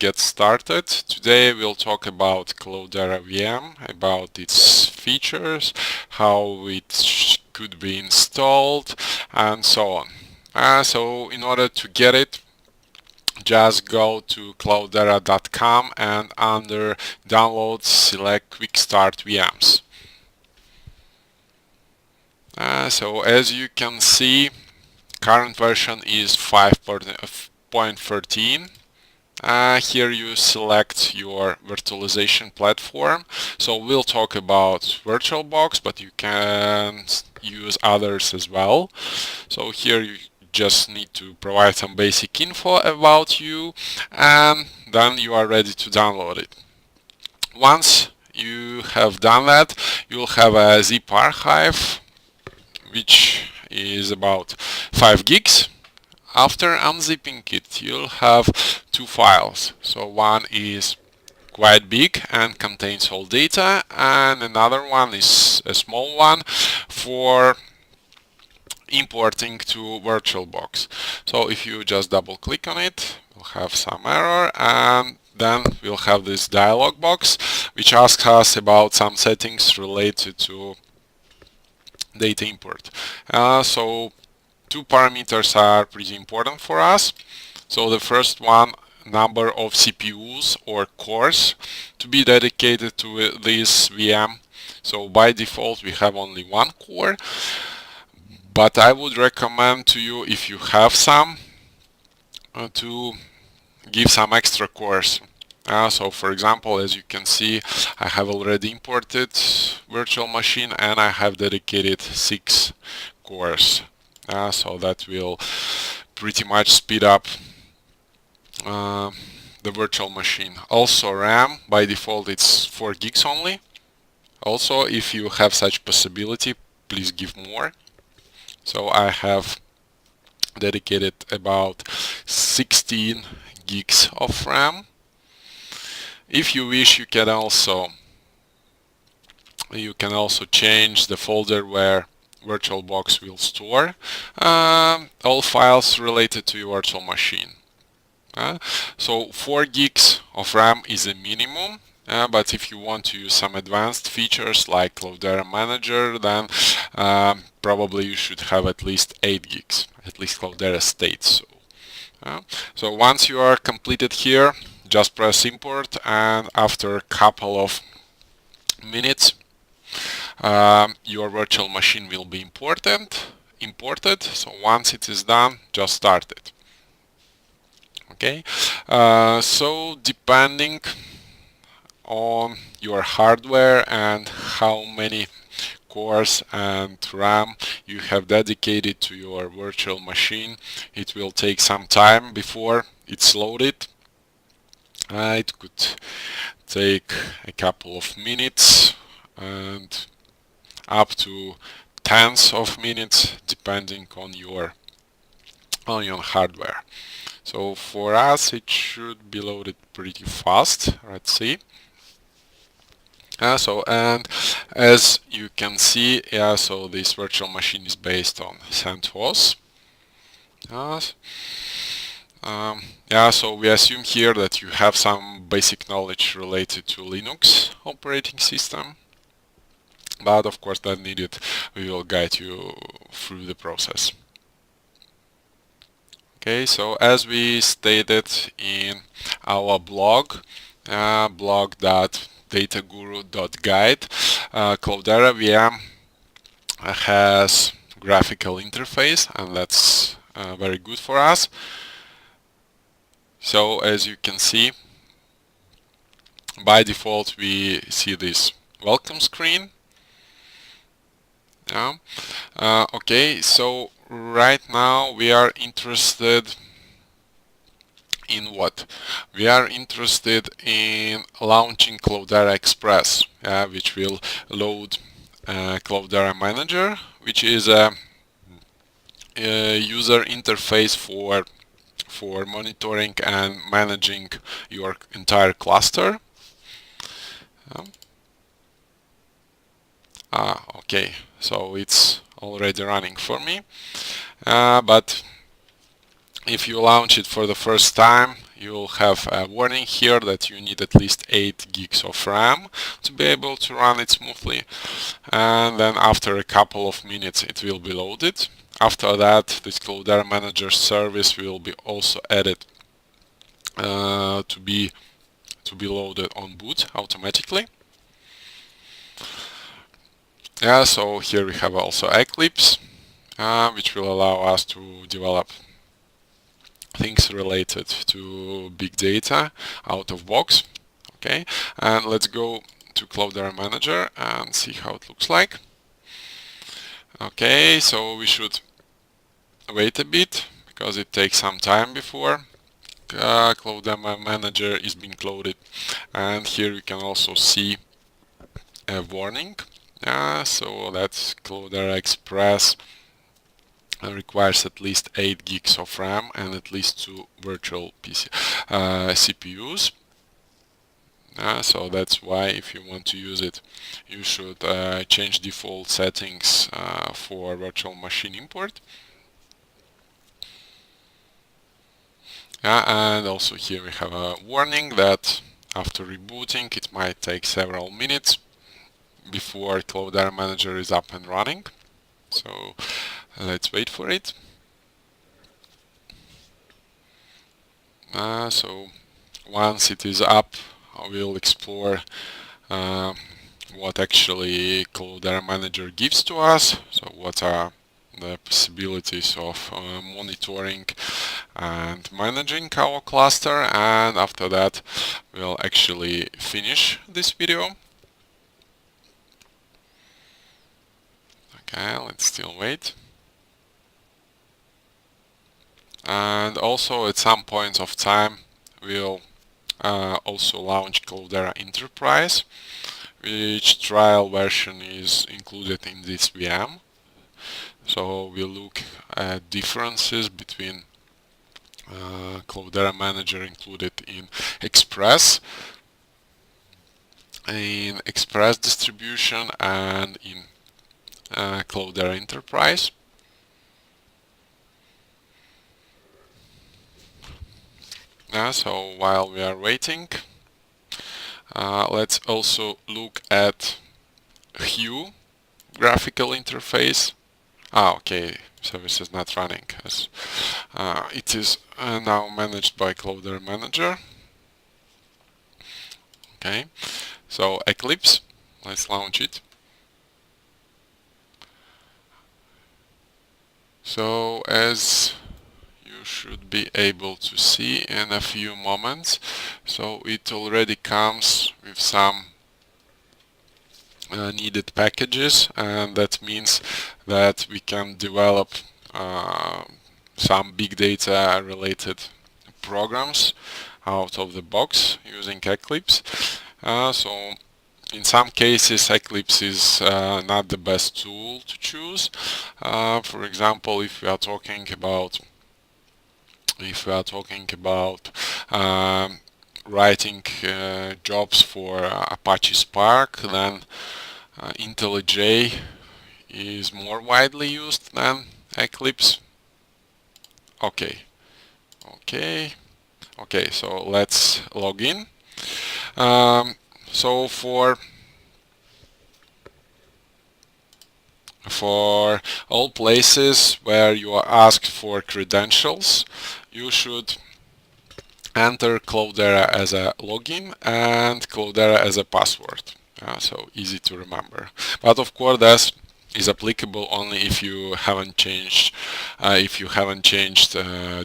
get started. Today we'll talk about Cloudera VM, about its features, how it could be installed, and so on. So in order to get it, just go to cloudera.com and under downloads select quick start VMs. So as you can see, current version is 5.13. Here you select your virtualization platform. So we'll talk about VirtualBox, but you can use others as well. So here you just need to provide some basic info about you, and then you are ready to download it. Once you have done that, you'll have a zip archive which is about 5 gigs. After unzipping it, you'll have two files. So one is quite big and contains all data, and another one is a small one for importing to VirtualBox. So if you just double click on it, we'll have some error, and then we'll have this dialog box which asks us about some settings related to data import. So two parameters are pretty important for us. So the first one, number of CPUs or cores to be dedicated to this VM. So by default we have only one core, but I would recommend to you, if you have some, to give some extra cores. So for example, as you can see, I have already imported virtual machine and I have dedicated 6 cores. So that will pretty much speed up the virtual machine. Also RAM, by default it's 4 gigs only. Also, if you have such possibility, please give more. So I have dedicated about 16 gigs of RAM. If you wish, you can also change the folder where VirtualBox will store all files related to your virtual machine. So 4 gigs of RAM is a minimum, but if you want to use some advanced features like Cloudera Manager, then probably you should have at least 8 gigs, at least Cloudera states so. So once you are completed here, just press import, and after a couple of minutes your virtual machine will be imported. So once it is done, just start it. Okay, so depending on your hardware and how many cores and RAM you have dedicated to your virtual machine, it will take some time before it's loaded. It could take a couple of minutes and up to tens of minutes depending on your hardware. So for us it should be loaded pretty fast. Let's see. And as you can see, so this virtual machine is based on CentOS. So we assume here that you have some basic knowledge related to Linux operating system, but of course that needed, we will guide you through the process. Okay, so as we stated in our blog, blog.dataguru.guide, Cloudera VM has graphical interface, and that's very good for us. So as you can see, by default we see this welcome screen. Okay, so right now we are interested in what? We are interested in launching Cloudera Express, which will load Cloudera Manager, which is a user interface for monitoring and managing your entire cluster. Okay, so it's already running for me, but if you launch it for the first time, you'll have a warning here that you need at least 8 gigs of RAM to be able to run it smoothly. And then after a couple of minutes it will be loaded. After that, this Cloudera Manager service will be also added to be loaded on boot automatically. Yeah, so here we have also Eclipse, which will allow us to develop things related to big data out of box. Okay, and let's go to Cloudera Manager and see how it looks like. Okay, so we should wait a bit because it takes some time before Cloudera Manager is being loaded. And here you can also see a warning. So that's Cloudera Express requires at least 8 gigs of RAM and at least 2 virtual CPUs. So that's why if you want to use it, you should change default settings for virtual machine import. And also here we have a warning that after rebooting it might take several minutes before Cloudera Manager is up and running. So let's wait for it. So once it is up, we'll explore what actually Cloudera Manager gives to us. So what are the possibilities of monitoring and managing our cluster, and after that we'll actually finish this video. Okay, let's still wait. And also at some point of time we'll also launch Cloudera Enterprise, which trial version is included in this VM. So we'll look at differences between Cloudera Manager included in Express distribution and in Cloudera Enterprise. So while we are waiting, let's also look at Hue graphical interface. Okay, service is not running as it is now managed by Cloudera Manager. Okay, so Eclipse, let's launch it. So as you should be able to see in a few moments, so it already comes with some needed packages, and that means that we can develop some big data related programs out of the box using Eclipse. So in some cases Eclipse is not the best tool to choose. For example, if we are talking about writing jobs for Apache Spark, then IntelliJ is more widely used than Eclipse. Okay, so let's log in. So for all places where you are asked for credentials, you should enter Cloudera as a login and Cloudera as a password. So easy to remember. But of course, that is applicable only if you haven't changed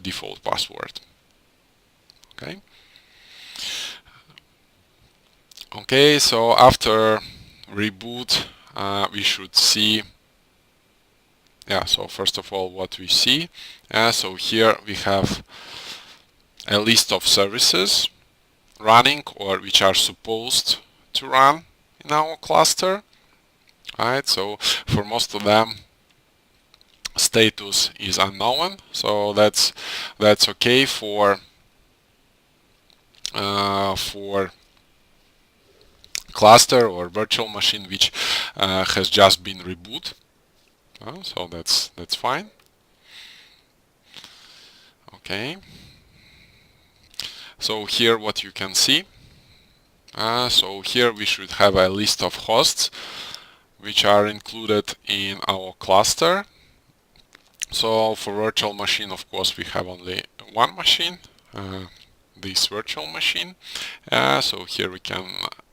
default password. Okay, so after reboot, we should see. So first of all, what we see. So here we have a list of services running or which are supposed to run in our cluster. Right, so for most of them status is unknown, so that's okay for cluster or virtual machine which has just been rebooted. So that's fine. Okay. So here what you can see. So here we should have a list of hosts which are included in our cluster. So for virtual machine, of course, we have only one machine, this virtual machine. So here we can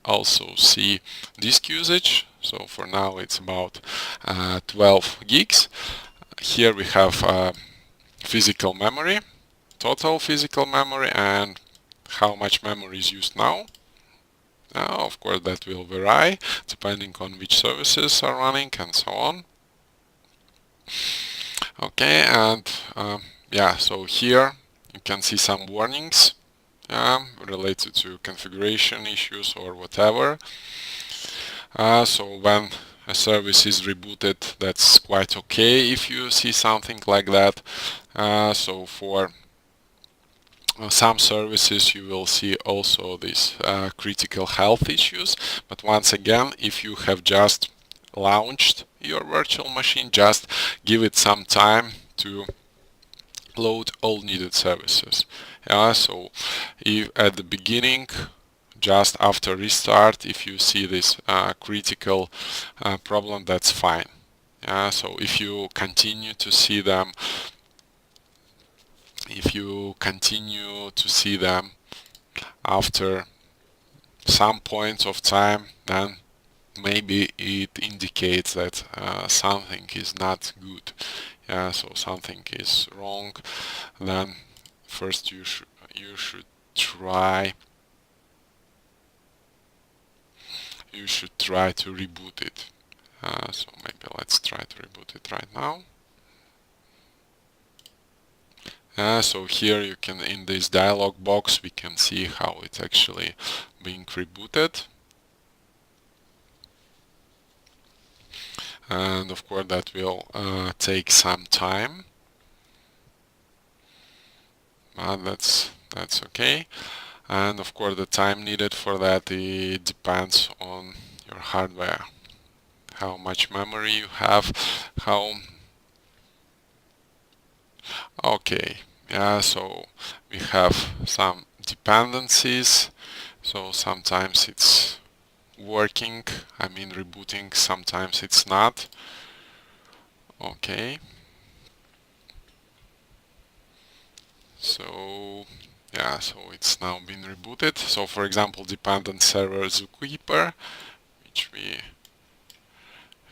also see disk usage. So for now it's about 12 gigs. Here we have physical memory, total physical memory, and how much memory is used now. Of course that will vary depending on which services are running and so on. Okay, and yeah, so here you can see some warnings related to configuration issues or whatever. So when a service is rebooted, that's quite okay if you see something like that. So for some services you will see also these critical health issues, but once again, if you have just launched your virtual machine, just give it some time to load all needed services. So if at the beginning, just after restart, if you see this critical problem, that's fine. So if you continue to see them, after some point of time, then maybe it indicates that something is not good. So something is wrong. Then first you should try to reboot it. So maybe let's try to reboot it right now. So here you can, in this dialog box, we can see how it's actually being rebooted. And of course that will take some time. That's okay. And of course the time needed for that, it depends on your hardware, how much memory you have, okay. So we have some dependencies. So sometimes it's working, I mean rebooting, sometimes it's not. Okay. So yeah, so it's now been rebooted. So for example, dependent server Zookeeper, which we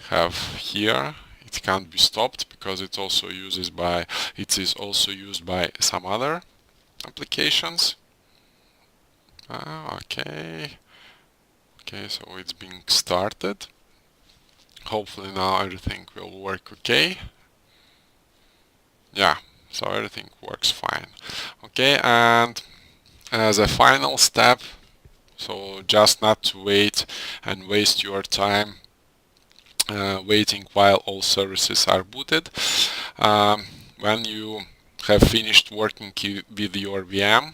have here, it can't be stopped because it is also used by some other applications. Okay, so it's being started. Hopefully now everything will work okay. Yeah, so everything works fine. Okay, and as a final step, so just not to wait and waste your time waiting while all services are booted. When you have finished working with your VM,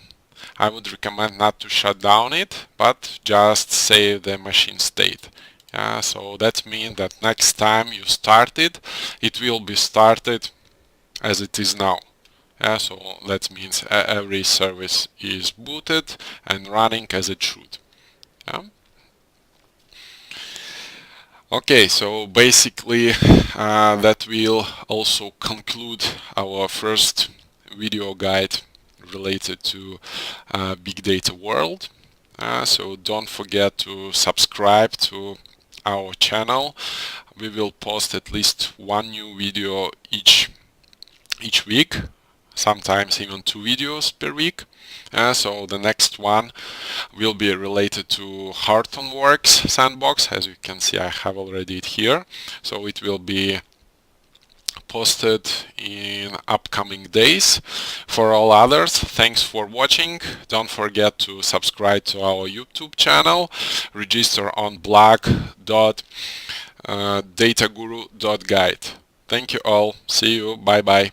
I would recommend not to shut down it, but just save the machine state. So that means that next time you start it, it will be started as it is now. So that means every service is booted and running as it should. Okay, so basically that will also conclude our first video guide related to big data world. So don't forget to subscribe to our channel. We will post at least one new video each week, sometimes even 2 videos per week. So the next one will be related to Hortonworks sandbox. As you can see, I have already it here. So it will be posted in upcoming days. For all others, thanks for watching. Don't forget to subscribe to our YouTube channel, register on blog.dataguru.guide. Thank you all. See you. Bye bye.